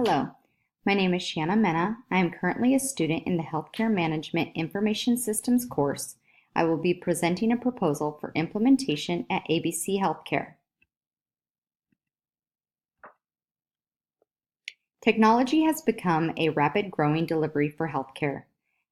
Hello, my name is Shanna Mena. I am currently a student in the Healthcare Management Information Systems course. I will be presenting a proposal for implementation at ABC Healthcare. Technology has become a rapid growing delivery for healthcare.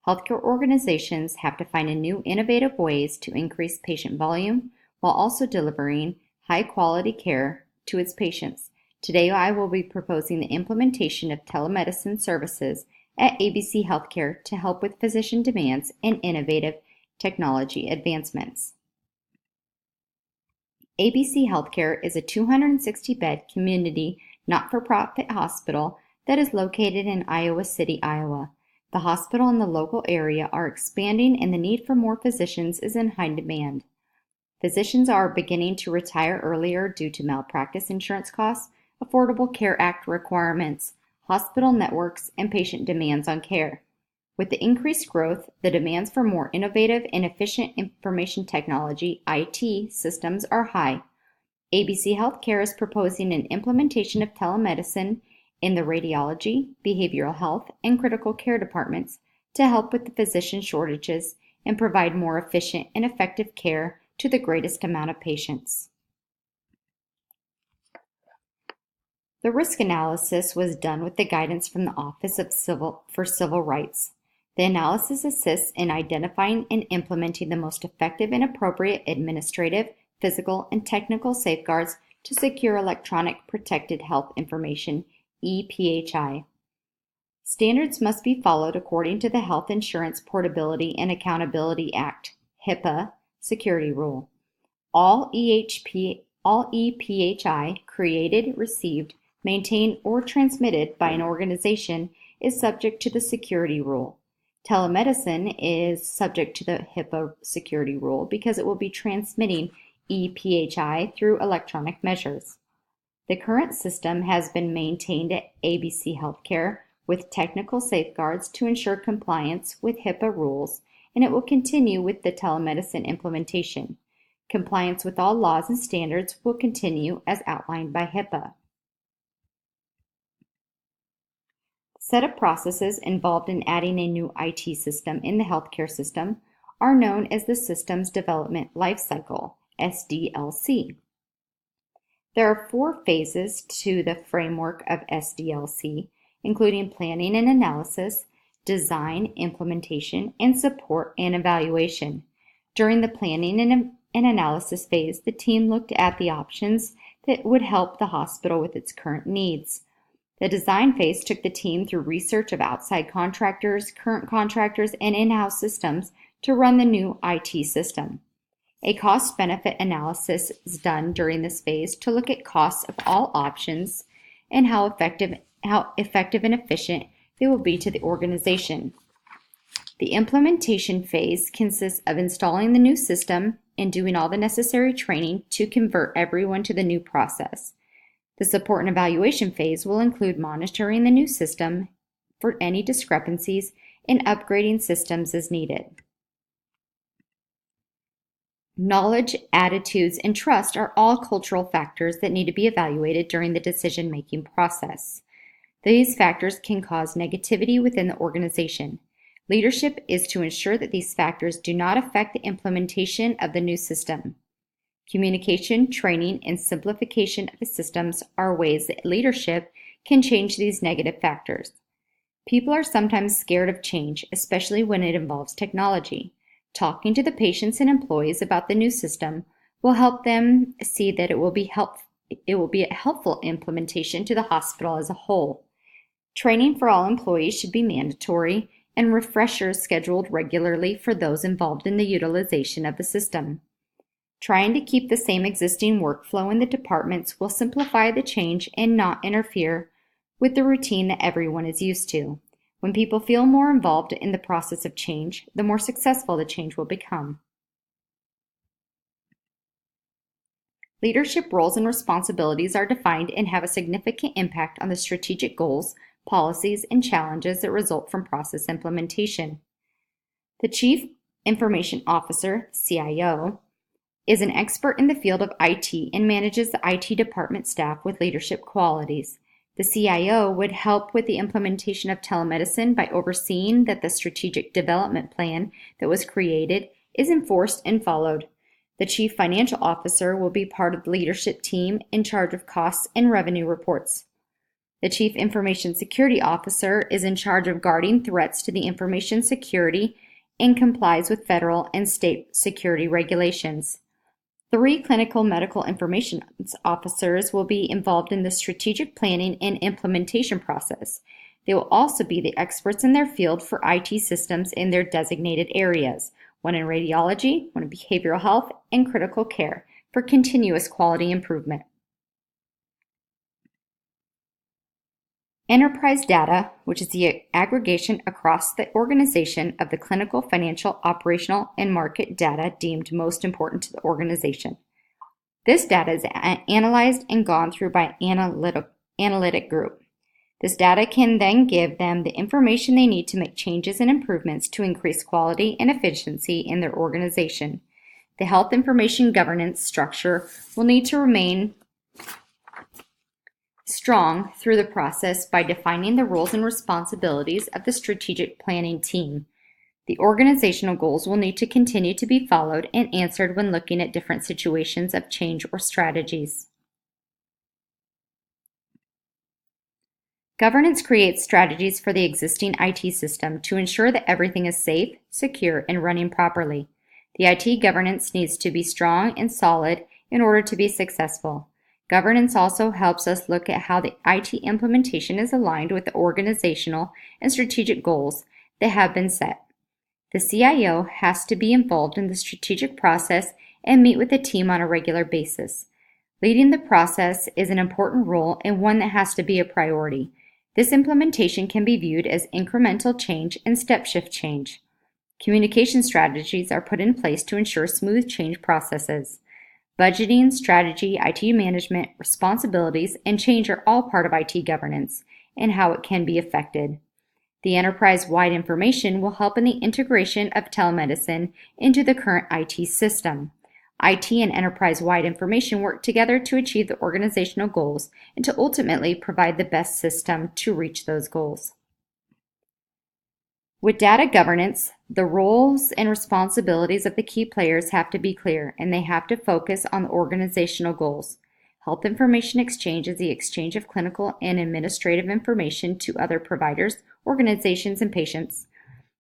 Healthcare organizations have to find new innovative ways to increase patient volume while also delivering high quality care to its patients. Today I will be proposing the implementation of telemedicine services at ABC Healthcare to help with physician demands and innovative technology advancements. ABC Healthcare is a 260-bed community not-for-profit hospital that is located in Iowa City, Iowa. The hospital and the local area are expanding and the need for more physicians is in high demand. Physicians are beginning to retire earlier due to malpractice insurance costs, Affordable Care Act requirements, hospital networks, and patient demands on care. With the increased growth, the demands for more innovative and efficient information technology (IT) systems are high. ABC Healthcare is proposing an implementation of telemedicine in the radiology, behavioral health, and critical care departments to help with the physician shortages and provide more efficient and effective care to the greatest amount of patients. The risk analysis was done with the guidance from the Office of Civil Rights. The analysis assists in identifying and implementing the most effective and appropriate administrative, physical, and technical safeguards to secure electronic protected health information, EPHI. Standards must be followed according to the Health Insurance Portability and Accountability Act, HIPAA, security rule. All EPHI created, received, maintained, or transmitted by an organization is subject to the security rule. Telemedicine is subject to the HIPAA security rule because it will be transmitting EPHI through electronic measures. The current system has been maintained at ABC Healthcare with technical safeguards to ensure compliance with HIPAA rules, and it will continue with the telemedicine implementation. Compliance with all laws and standards will continue as outlined by HIPAA. Setup processes involved in adding a new IT system in the healthcare system are known as the Systems Development Lifecycle, SDLC. There are 4 phases to the framework of SDLC, including planning and analysis, design, implementation, and support and evaluation. During the planning and analysis phase, the team looked at the options that would help the hospital with its current needs. The design phase took the team through research of outside contractors, current contractors, and in-house systems to run the new IT system. A cost-benefit analysis is done during this phase to look at costs of all options and how effective and efficient they will be to the organization. The implementation phase consists of installing the new system and doing all the necessary training to convert everyone to the new process. The support and evaluation phase will include monitoring the new system for any discrepancies and upgrading systems as needed. Knowledge, attitudes, and trust are all cultural factors that need to be evaluated during the decision-making process. These factors can cause negativity within the organization. Leadership is to ensure that these factors do not affect the implementation of the new system. Communication, training, and simplification of the systems are ways that leadership can change these negative factors. People are sometimes scared of change, especially when it involves technology. Talking to the patients and employees about the new system will help them see that it will be a helpful implementation to the hospital as a whole. Training for all employees should be mandatory and refreshers scheduled regularly for those involved in the utilization of the system. Trying to keep the same existing workflow in the departments will simplify the change and not interfere with the routine that everyone is used to. When people feel more involved in the process of change, the more successful the change will become. Leadership roles and responsibilities are defined and have a significant impact on the strategic goals, policies, and challenges that result from process implementation. The Chief Information Officer, CIO, is an expert in the field of IT and manages the IT department staff with leadership qualities. The CIO would help with the implementation of telemedicine by overseeing that the strategic development plan that was created is enforced and followed. The Chief Financial Officer will be part of the leadership team in charge of costs and revenue reports. The Chief Information Security Officer is in charge of guarding threats to the information security and complies with federal and state security regulations. 3 clinical medical information officers will be involved in the strategic planning and implementation process. They will also be the experts in their field for IT systems in their designated areas, one in radiology, one in behavioral health, and critical care, for continuous quality improvement. Enterprise data, which is the aggregation across the organization of the clinical, financial, operational, and market data deemed most important to the organization. This data is analyzed and gone through by an analytic group. This data can then give them the information they need to make changes and improvements to increase quality and efficiency in their organization. The health information governance structure will need to remain strong through the process by defining the roles and responsibilities of the strategic planning team. The organizational goals will need to continue to be followed and answered when looking at different situations of change or strategies. Governance creates strategies for the existing IT system to ensure that everything is safe, secure, and running properly. The IT governance needs to be strong and solid in order to be successful. Governance also helps us look at how the IT implementation is aligned with the organizational and strategic goals that have been set. The CIO has to be involved in the strategic process and meet with the team on a regular basis. Leading the process is an important role and one that has to be a priority. This implementation can be viewed as incremental change and step shift change. Communication strategies are put in place to ensure smooth change processes. Budgeting, strategy, IT management, responsibilities, and change are all part of IT governance and how it can be affected. The enterprise-wide information will help in the integration of telemedicine into the current IT system. IT and enterprise-wide information work together to achieve the organizational goals and to ultimately provide the best system to reach those goals. With data governance, the roles and responsibilities of the key players have to be clear, and they have to focus on the organizational goals. Health information exchange is the exchange of clinical and administrative information to other providers, organizations, and patients.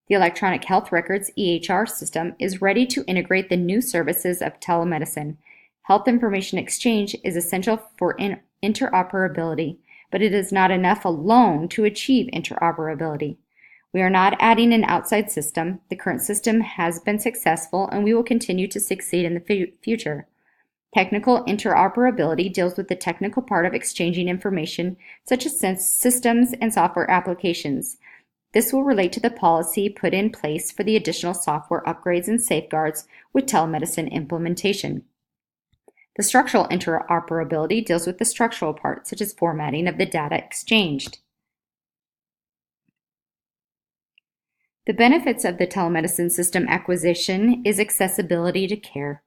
The Electronic Health Records EHR system is ready to integrate the new services of telemedicine. Health information exchange is essential for interoperability, but it is not enough alone to achieve interoperability. We are not adding an outside system. The current system has been successful and we will continue to succeed in the future. Technical interoperability deals with the technical part of exchanging information, such as systems and software applications. This will relate to the policy put in place for the additional software upgrades and safeguards with telemedicine implementation. The structural interoperability deals with the structural part, such as formatting of the data exchanged. The benefits of the telemedicine system acquisition is accessibility to care.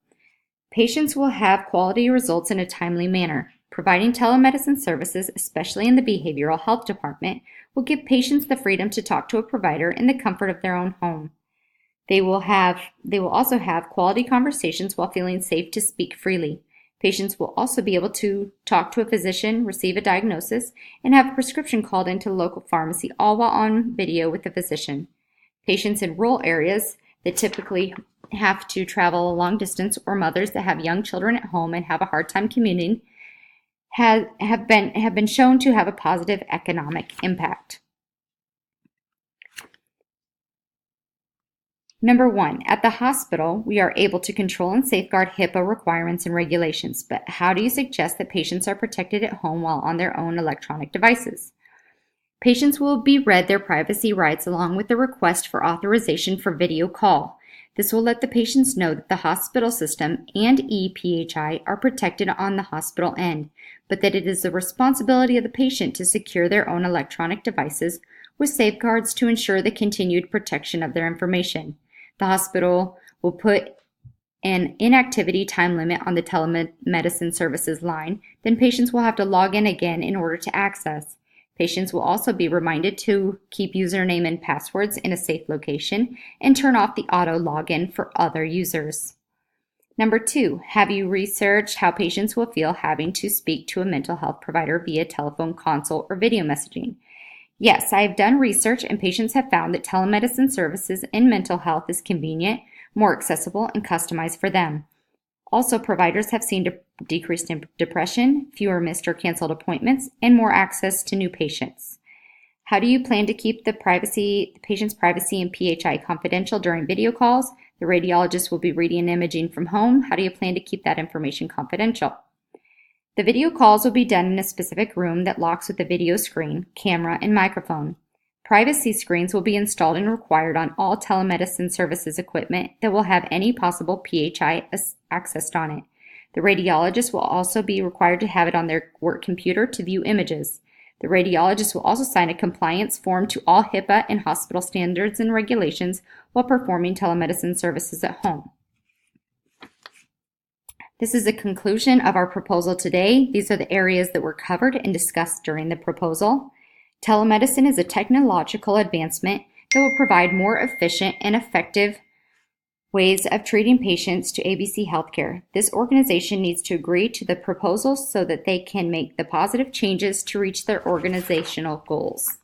Patients will have quality results in a timely manner. Providing telemedicine services, especially in the behavioral health department, will give patients the freedom to talk to a provider in the comfort of their own home. They will also have quality conversations while feeling safe to speak freely. Patients will also be able to talk to a physician, receive a diagnosis, and have a prescription called into a local pharmacy, all while on video with the physician. Patients in rural areas that typically have to travel a long distance, or mothers that have young children at home and have a hard time commuting, have been shown to have a positive economic impact. Number 1, at the hospital, we are able to control and safeguard HIPAA requirements and regulations, but how do you suggest that patients are protected at home while on their own electronic devices? Patients will be read their privacy rights along with the request for authorization for video call. This will let the patients know that the hospital system and ePHI are protected on the hospital end, but that it is the responsibility of the patient to secure their own electronic devices with safeguards to ensure the continued protection of their information. The hospital will put an inactivity time limit on the telemedicine services line, then patients will have to log in again in order to access. Patients will also be reminded to keep username and passwords in a safe location and turn off the auto login for other users. Number 2, have you researched how patients will feel having to speak to a mental health provider via telephone consult or video messaging? Yes, I have done research and patients have found that telemedicine services in mental health is convenient, more accessible, and customized for them. Also, providers have seen decreased depression, fewer missed or canceled appointments, and more access to new patients. How do you plan to keep the patient's privacy and PHI confidential during video calls? The radiologist will be reading and imaging from home. How do you plan to keep that information confidential? The video calls will be done in a specific room that locks with a video screen, camera, and microphone. Privacy screens will be installed and required on all telemedicine services equipment that will have any possible PHI accessed on it. The radiologist will also be required to have it on their work computer to view images. The radiologist will also sign a compliance form to all HIPAA and hospital standards and regulations while performing telemedicine services at home. This is the conclusion of our proposal today. These are the areas that were covered and discussed during the proposal. Telemedicine is a technological advancement that will provide more efficient and effective ways of treating patients to ABC Healthcare. This organization needs to agree to the proposal so that they can make the positive changes to reach their organizational goals.